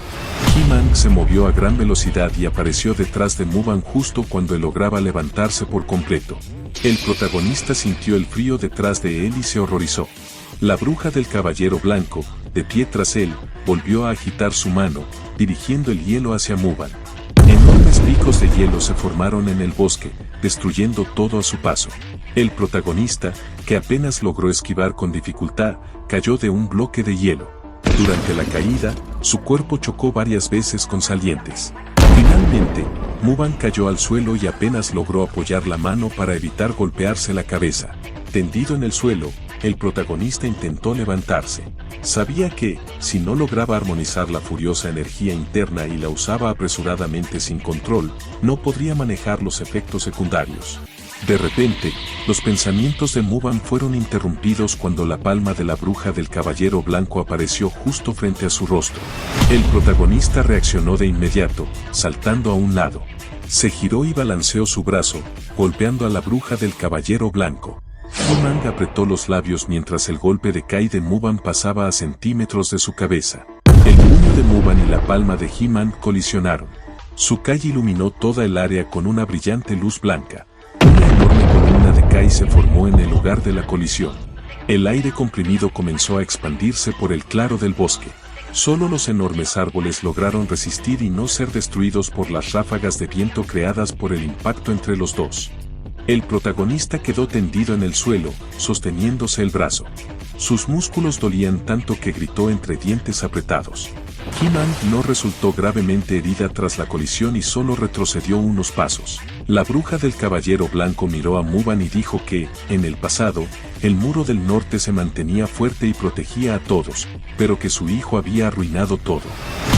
He-Man se movió a gran velocidad y apareció detrás de Muban justo cuando él lograba levantarse por completo. El protagonista sintió el frío detrás de él y se horrorizó. La bruja del Caballero Blanco, de pie tras él, volvió a agitar su mano, dirigiendo el hielo hacia Muban. Enormes picos de hielo se formaron en el bosque, destruyendo todo a su paso. El protagonista, que apenas logró esquivar con dificultad, cayó de un bloque de hielo. Durante la caída, su cuerpo chocó varias veces con salientes. Finalmente, Muban cayó al suelo y apenas logró apoyar la mano para evitar golpearse la cabeza. Tendido en el suelo, el protagonista intentó levantarse. Sabía que, si no lograba armonizar la furiosa energía interna y la usaba apresuradamente sin control, no podría manejar los efectos secundarios. De repente, los pensamientos de Muban fueron interrumpidos cuando la palma de la bruja del Caballero Blanco apareció justo frente a su rostro. El protagonista reaccionó de inmediato, saltando a un lado. Se giró y balanceó su brazo, golpeando a la bruja del Caballero Blanco. He-Man apretó los labios mientras el golpe de Kai de Muban pasaba a centímetros de su cabeza. El puño de Muban y la palma de He-Man colisionaron. Su Kai iluminó toda el área con una brillante luz blanca. Una enorme columna de Kai se formó en el lugar de la colisión. El aire comprimido comenzó a expandirse por el claro del bosque. Solo los enormes árboles lograron resistir y no ser destruidos por las ráfagas de viento creadas por el impacto entre los dos. El protagonista quedó tendido en el suelo, sosteniéndose el brazo. Sus músculos dolían tanto que gritó entre dientes apretados. He-Man no resultó gravemente herida tras la colisión y solo retrocedió unos pasos. La bruja del Caballero Blanco miró a Muban y dijo que, en el pasado, el muro del norte se mantenía fuerte y protegía a todos, pero que su hijo había arruinado todo.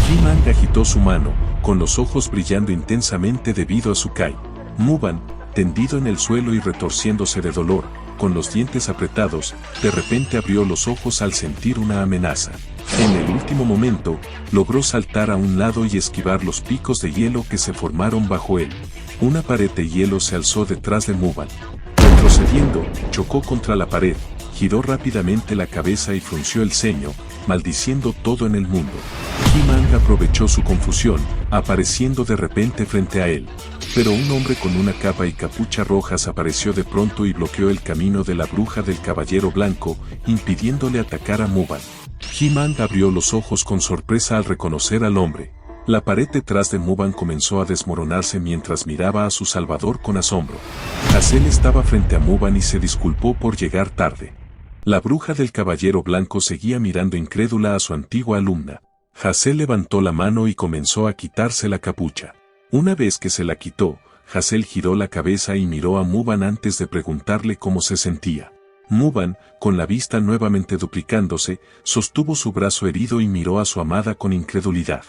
He-Man agitó su mano, con los ojos brillando intensamente debido a su Kai. Muban, tendido en el suelo y retorciéndose de dolor, con los dientes apretados, de repente abrió los ojos al sentir una amenaza. En el último momento, logró saltar a un lado y esquivar los picos de hielo que se formaron bajo él. Una pared de hielo se alzó detrás de Muban. Retrocediendo, chocó contra la pared, giró rápidamente la cabeza y frunció el ceño, maldiciendo todo en el mundo. He-Man aprovechó su confusión, apareciendo de repente frente a él. Pero un hombre con una capa y capucha rojas apareció de pronto y bloqueó el camino de la bruja del Caballero Blanco, impidiéndole atacar a Muban. He-Man abrió los ojos con sorpresa al reconocer al hombre. La pared detrás de Muban comenzó a desmoronarse mientras miraba a su salvador con asombro. Hazel estaba frente a Muban y se disculpó por llegar tarde. La bruja del Caballero Blanco seguía mirando incrédula a su antigua alumna. Hazel levantó la mano y comenzó a quitarse la capucha. Una vez que se la quitó, Hazel giró la cabeza y miró a Muban antes de preguntarle cómo se sentía. Muban, con la vista nuevamente duplicándose, sostuvo su brazo herido y miró a su amada con incredulidad.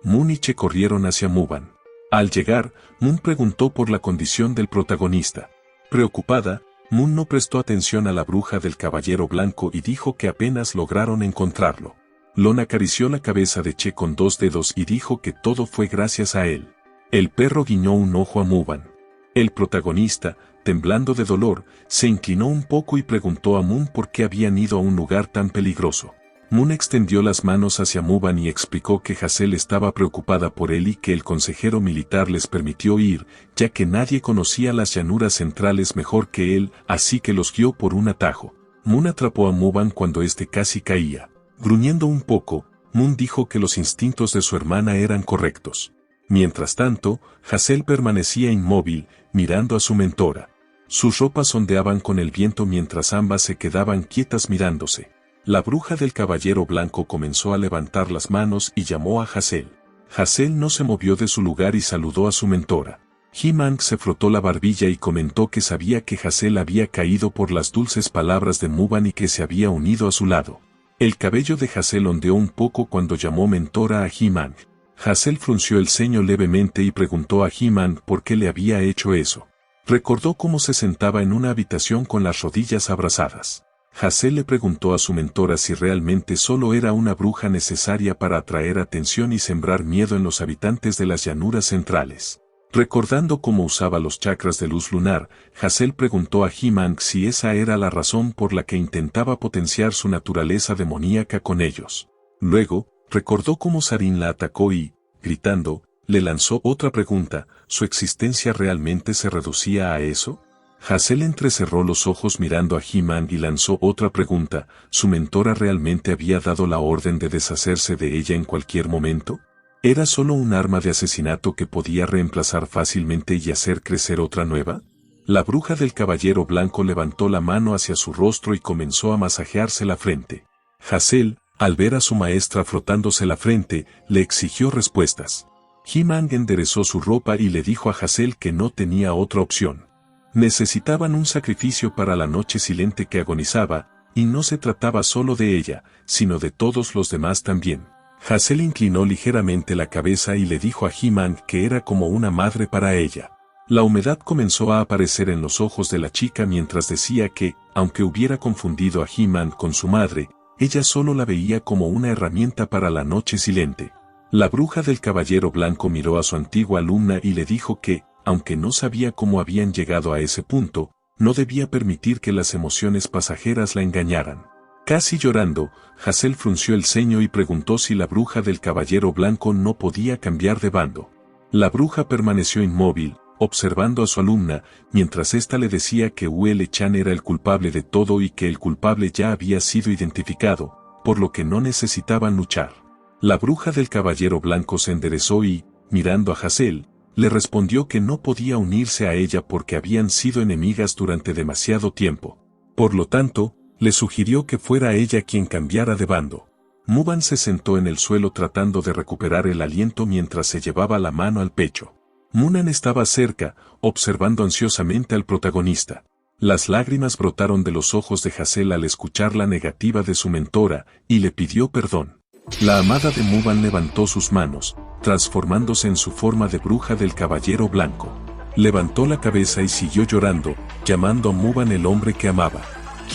Moon y Che corrieron hacia Muban. Al llegar, Moon preguntó por la condición del protagonista. Preocupada, Moon no prestó atención a la bruja del Caballero Blanco y dijo que apenas lograron encontrarlo. Lon acarició la cabeza de Che con 2 dedos y dijo que todo fue gracias a él. El perro guiñó un ojo a Muban. El protagonista, temblando de dolor, se inclinó un poco y preguntó a Moon por qué habían ido a un lugar tan peligroso. Moon extendió las manos hacia Muban y explicó que Hazel estaba preocupada por él y que el consejero militar les permitió ir, ya que nadie conocía las llanuras centrales mejor que él, así que los guió por un atajo. Moon atrapó a Muban cuando éste casi caía. Gruñendo un poco, Moon dijo que los instintos de su hermana eran correctos. Mientras tanto, Hazel permanecía inmóvil, mirando a su mentora. Sus ropas ondeaban con el viento mientras ambas se quedaban quietas mirándose. La bruja del Caballero Blanco comenzó a levantar las manos y llamó a Hazel. Hazel no se movió de su lugar y saludó a su mentora. He-Man se frotó la barbilla y comentó que sabía que Hazel había caído por las dulces palabras de Muban y que se había unido a su lado. El cabello de Hazel ondeó un poco cuando llamó mentora a He-Man. Hazel frunció el ceño levemente y preguntó a He-Man por qué le había hecho eso. Recordó cómo se sentaba en una habitación con las rodillas abrazadas. Hazel le preguntó a su mentora si realmente solo era una bruja necesaria para atraer atención y sembrar miedo en los habitantes de las llanuras centrales. Recordando cómo usaba los chakras de luz lunar, Hazel preguntó a He-Man si esa era la razón por la que intentaba potenciar su naturaleza demoníaca con ellos. Luego, recordó cómo Sarin la atacó y, gritando, le lanzó otra pregunta: ¿su existencia realmente se reducía a eso? Hazel entrecerró los ojos mirando a He-Man y lanzó otra pregunta: ¿su mentora realmente había dado la orden de deshacerse de ella en cualquier momento? ¿Era solo un arma de asesinato que podía reemplazar fácilmente y hacer crecer otra nueva? La bruja del Caballero Blanco levantó la mano hacia su rostro y comenzó a masajearse la frente. Hazel, al ver a su maestra frotándose la frente, le exigió respuestas. He-Man enderezó su ropa y le dijo a Hazel que no tenía otra opción. Necesitaban un sacrificio para la noche silente que agonizaba, y no se trataba solo de ella, sino de todos los demás también. Hazel inclinó ligeramente la cabeza y le dijo a He-Man que era como una madre para ella. La humedad comenzó a aparecer en los ojos de la chica mientras decía que, aunque hubiera confundido a He-Man con su madre, ella solo la veía como una herramienta para la noche silente. La bruja del Caballero Blanco miró a su antigua alumna y le dijo que, aunque no sabía cómo habían llegado a ese punto, no debía permitir que las emociones pasajeras la engañaran. Casi llorando, Hazel frunció el ceño y preguntó si la bruja del Caballero Blanco no podía cambiar de bando. La bruja permaneció inmóvil, observando a su alumna, mientras ésta le decía que Uele-chan era el culpable de todo y que el culpable ya había sido identificado, por lo que no necesitaban luchar. La bruja del caballero blanco se enderezó y, mirando a Hazel, le respondió que no podía unirse a ella porque habían sido enemigas durante demasiado tiempo. Por lo tanto, le sugirió que fuera ella quien cambiara de bando. Muban se sentó en el suelo tratando de recuperar el aliento mientras se llevaba la mano al pecho. Munan estaba cerca, observando ansiosamente al protagonista. Las lágrimas brotaron de los ojos de Hazel al escuchar la negativa de su mentora, y le pidió perdón. La amada de Muban levantó sus manos, transformándose en su forma de bruja del caballero blanco. Levantó la cabeza y siguió llorando, llamando a Muban el hombre que amaba.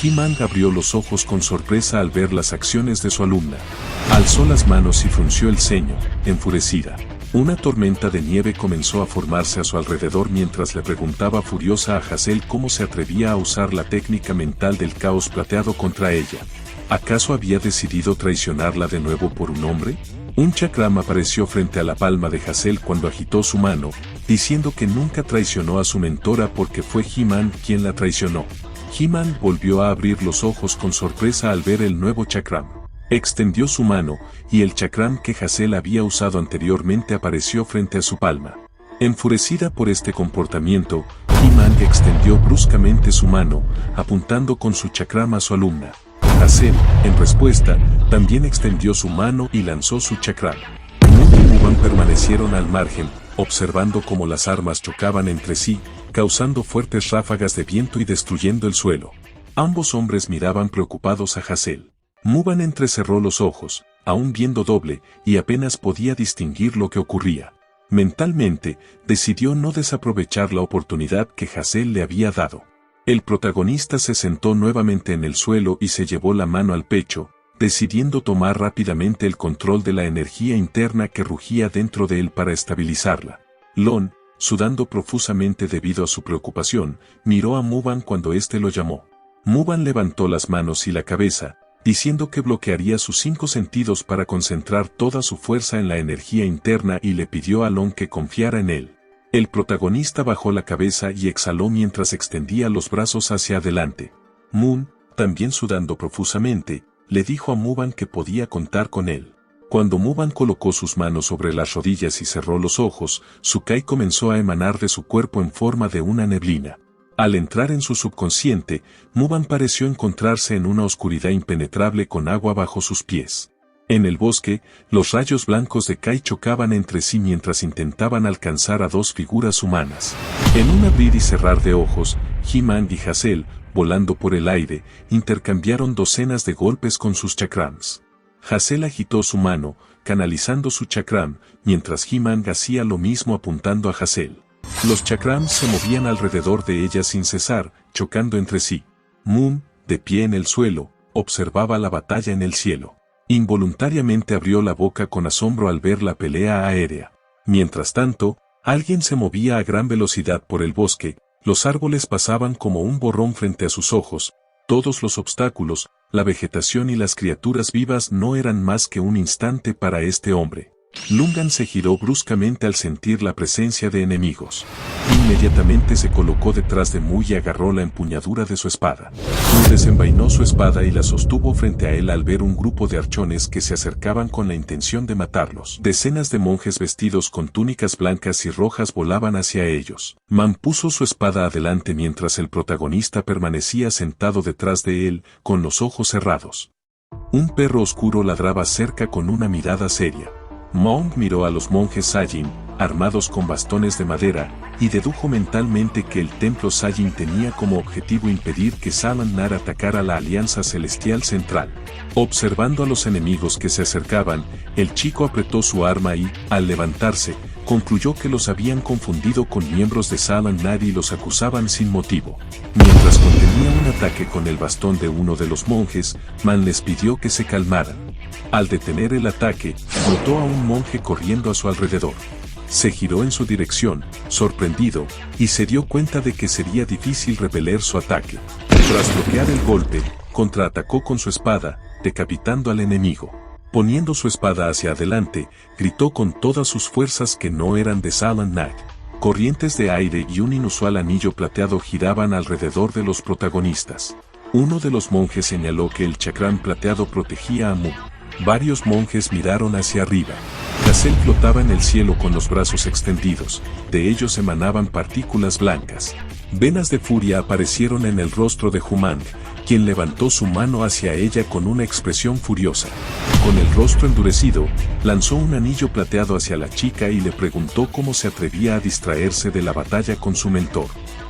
He-Man abrió los ojos con sorpresa al ver las acciones de su alumna. Alzó las manos y frunció el ceño, enfurecida. Una tormenta de nieve comenzó a formarse a su alrededor mientras le preguntaba furiosa a Hazel cómo se atrevía a usar la técnica mental del caos plateado contra ella. ¿Acaso había decidido traicionarla de nuevo por un hombre? Un chakram apareció frente a la palma de Hazel cuando agitó su mano, diciendo que nunca traicionó a su mentora porque fue He-Man quien la traicionó. He-Man volvió a abrir los ojos con sorpresa al ver el nuevo chakram. Extendió su mano, y el chakram que Hazel había usado anteriormente apareció frente a su palma. Enfurecida por este comportamiento, He-Man extendió bruscamente su mano, apuntando con su chakram a su alumna. Hazel, en respuesta, también extendió su mano y lanzó su chakram. Moon y Muban permanecieron al margen, observando cómo las armas chocaban entre sí, causando fuertes ráfagas de viento y destruyendo el suelo. Ambos hombres miraban preocupados a Hazel. Muban entrecerró los ojos, aún viendo doble, y apenas podía distinguir lo que ocurría. Mentalmente, decidió no desaprovechar la oportunidad que Hazel le había dado. El protagonista se sentó nuevamente en el suelo y se llevó la mano al pecho, decidiendo tomar rápidamente el control de la energía interna que rugía dentro de él para estabilizarla. Lon, sudando profusamente debido a su preocupación, miró a Muban cuando éste lo llamó. Muban levantó las manos y la cabeza, diciendo que bloquearía sus 5 sentidos para concentrar toda su fuerza en la energía interna y le pidió a Lon que confiara en él. El protagonista bajó la cabeza y exhaló mientras extendía los brazos hacia adelante. Moon, también sudando profusamente, le dijo a Muban que podía contar con él. Cuando Muban colocó sus manos sobre las rodillas y cerró los ojos, su Kai comenzó a emanar de su cuerpo en forma de una neblina. Al entrar en su subconsciente, Muban pareció encontrarse en una oscuridad impenetrable con agua bajo sus pies. En el bosque, los rayos blancos de Kai chocaban entre sí mientras intentaban alcanzar a 2 figuras humanas. En un abrir y cerrar de ojos, He-Man y Hazel, volando por el aire, intercambiaron docenas de golpes con sus chakrams. Hazel agitó su mano, canalizando su chakram, mientras He-Man hacía lo mismo apuntando a Hazel. Los chakrams se movían alrededor de ella sin cesar, chocando entre sí. Moon, de pie en el suelo, observaba la batalla en el cielo. Involuntariamente abrió la boca con asombro al ver la pelea aérea. Mientras tanto, alguien se movía a gran velocidad por el bosque, los árboles pasaban como un borrón frente a sus ojos, todos los obstáculos, la vegetación y las criaturas vivas no eran más que un instante para este hombre. Lungan se giró bruscamente al sentir la presencia de enemigos. Inmediatamente se colocó detrás de Mu y agarró la empuñadura de su espada. Mu desenvainó su espada y la sostuvo frente a él al ver un grupo de archones que se acercaban con la intención de matarlos. Decenas de monjes vestidos con túnicas blancas y rojas volaban hacia ellos. Man puso su espada adelante mientras el protagonista permanecía sentado detrás de él, con los ojos cerrados. Un perro oscuro ladraba cerca con una mirada seria. Monk miró a los monjes Saiyajin, armados con bastones de madera, y dedujo mentalmente que el templo Saiyajin tenía como objetivo impedir que Saman-Nar atacara la Alianza Celestial Central. Observando a los enemigos que se acercaban, el chico apretó su arma y, al levantarse, concluyó que los habían confundido con miembros de Saman-Nar y los acusaban sin motivo. Mientras contenía un ataque con el bastón de uno de los monjes, Man les pidió que se calmaran. Al detener el ataque, notó a un monje corriendo a su alrededor. Se giró en su dirección, sorprendido, y se dio cuenta de que sería difícil repeler su ataque. Tras bloquear el golpe, contraatacó con su espada, decapitando al enemigo. Poniendo su espada hacia adelante, gritó con todas sus fuerzas que no eran de Saman-Nar. Corrientes de aire y un inusual anillo plateado giraban alrededor de los protagonistas. Uno de los monjes señaló que el chakram plateado protegía a Mu. Varios monjes miraron hacia arriba. Hazel flotaba en el cielo con los brazos extendidos, de ellos emanaban partículas blancas. Venas de furia aparecieron en el rostro de Humang, quien levantó su mano hacia ella con una expresión furiosa. Con el rostro endurecido, lanzó un anillo plateado hacia la chica y le preguntó cómo se atrevía a distraerse de la batalla con su mentor.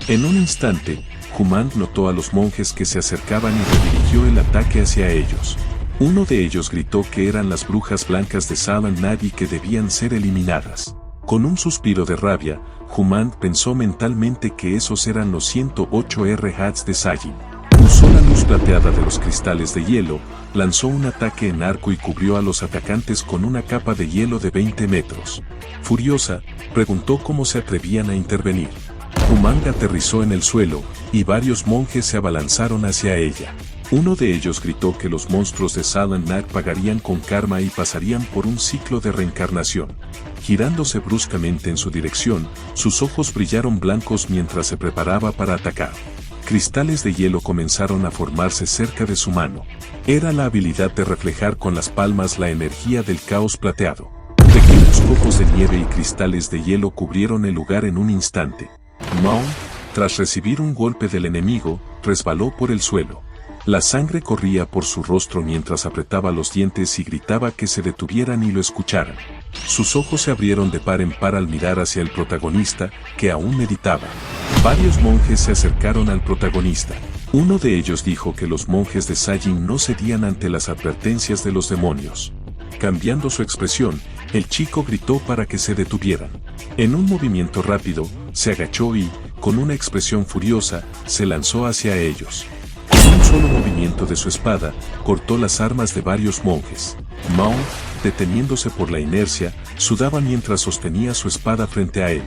En un instante, Humang notó a los monjes que se acercaban y redirigió el ataque hacia ellos. Uno de ellos gritó que eran las brujas blancas de Salan Nad y que debían ser eliminadas. Con un suspiro de rabia, Humang pensó mentalmente que esos eran los 108 R-Hats de Sajin. Usó la luz plateada de los cristales de hielo, lanzó un ataque en arco y cubrió a los atacantes con una capa de hielo de 20 metros. Furiosa, preguntó cómo se atrevían a intervenir. Humang aterrizó en el suelo, y varios monjes se abalanzaron hacia ella. Uno de ellos gritó que los monstruos de Salan Nad pagarían con karma y pasarían por un ciclo de reencarnación. Girándose bruscamente en su dirección, sus ojos brillaron blancos mientras se preparaba para atacar. Cristales de hielo comenzaron a formarse cerca de su mano. Era la habilidad de reflejar con las palmas la energía del caos plateado. Pequeños copos de nieve y cristales de hielo cubrieron el lugar en un instante. Maung, tras recibir un golpe del enemigo, resbaló por el suelo. La sangre corría por su rostro mientras apretaba los dientes y gritaba que se detuvieran y lo escucharan. Sus ojos se abrieron de par en par al mirar hacia el protagonista, que aún meditaba. Varios monjes se acercaron al protagonista. Uno de ellos dijo que los monjes de Sajin no cedían ante las advertencias de los demonios. Cambiando su expresión, el chico gritó para que se detuvieran. En un movimiento rápido, se agachó y, con una expresión furiosa, se lanzó hacia ellos. Con un solo movimiento de su espada, cortó las armas de varios monjes. Maung, deteniéndose por la inercia, sudaba mientras sostenía su espada frente a él.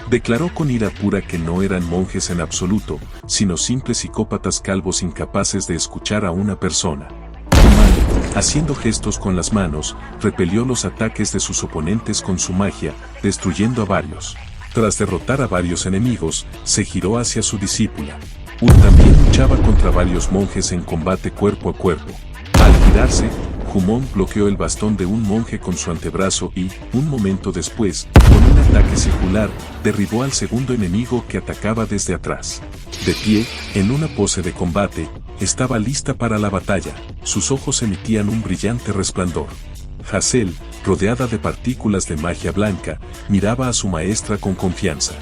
Declaró con ira pura que no eran monjes en absoluto, sino simples psicópatas calvos incapaces de escuchar a una persona. Humang, haciendo gestos con las manos, repelió los ataques de sus oponentes con su magia, destruyendo a varios. Tras derrotar a varios enemigos, se giró hacia su discípula. Ul también luchaba contra varios monjes en combate cuerpo a cuerpo. Al girarse, Humong bloqueó el bastón de un monje con su antebrazo y, un momento después, con un ataque circular, derribó al segundo enemigo que atacaba desde atrás. De pie, en una pose de combate, estaba lista para la batalla, sus ojos emitían un brillante resplandor. Hazel, rodeada de partículas de magia blanca, miraba a su maestra con confianza.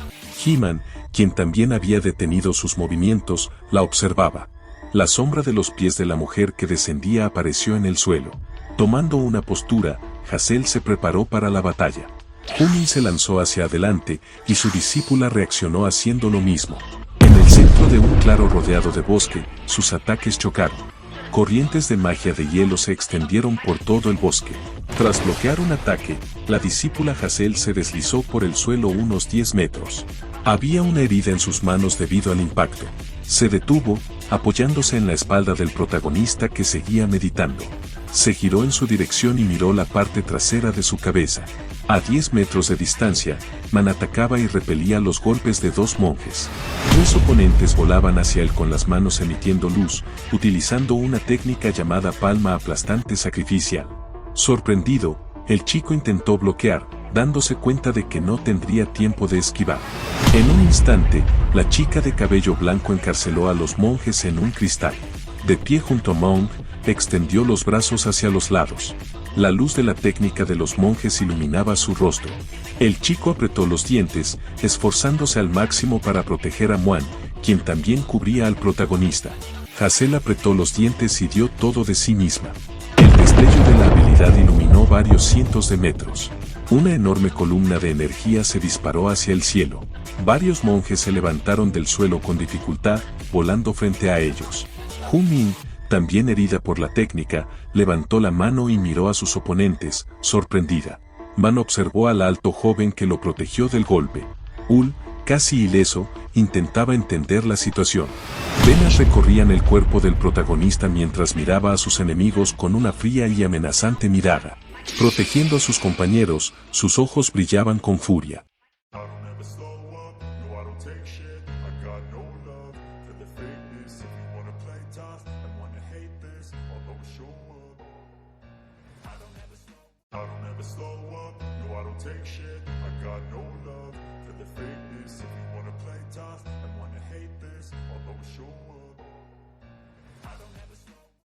He-Man, quien también había detenido sus movimientos, la observaba. La sombra de los pies de la mujer que descendía apareció en el suelo. Tomando una postura, Hazel se preparó para la batalla. Humin se lanzó hacia adelante, y su discípula reaccionó haciendo lo mismo. En el centro de un claro rodeado de bosque, sus ataques chocaron. Corrientes de magia de hielo se extendieron por todo el bosque. Tras bloquear un ataque, la discípula Hazel se deslizó por el suelo unos 10 metros. Había una herida en sus manos debido al impacto. Se detuvo, apoyándose en la espalda del protagonista que seguía meditando. Se giró en su dirección y miró la parte trasera de su cabeza. A 10 metros de distancia, Man atacaba y repelía los golpes de dos monjes. 3 oponentes volaban hacia él con las manos emitiendo luz, utilizando una técnica llamada palma aplastante sacrificial. Sorprendido, el chico intentó bloquear, dándose cuenta de que no tendría tiempo de esquivar. En un instante, la chica de cabello blanco encarceló a los monjes en un cristal. De pie junto a Maung, extendió los brazos hacia los lados. La luz de la técnica de los monjes iluminaba su rostro. El chico apretó los dientes, esforzándose al máximo para proteger a Muan, quien también cubría al protagonista. Hazel apretó los dientes y dio todo de sí misma. El destello de la habilidad iluminó varios cientos de metros. Una enorme columna de energía se disparó hacia el cielo. Varios monjes se levantaron del suelo con dificultad, volando frente a ellos. Humin, también herida por la técnica, levantó la mano y miró a sus oponentes, sorprendida. Man observó al alto joven que lo protegió del golpe. Ul, casi ileso, intentaba entender la situación. Venas recorrían el cuerpo del protagonista mientras miraba a sus enemigos con una fría y amenazante mirada. Protegiendo a sus compañeros, sus ojos brillaban con furia. never slow up, no I don't take shit. I got no love for the fakeness. If you wanna play tough and wanna hate this, I'll always show up. I don't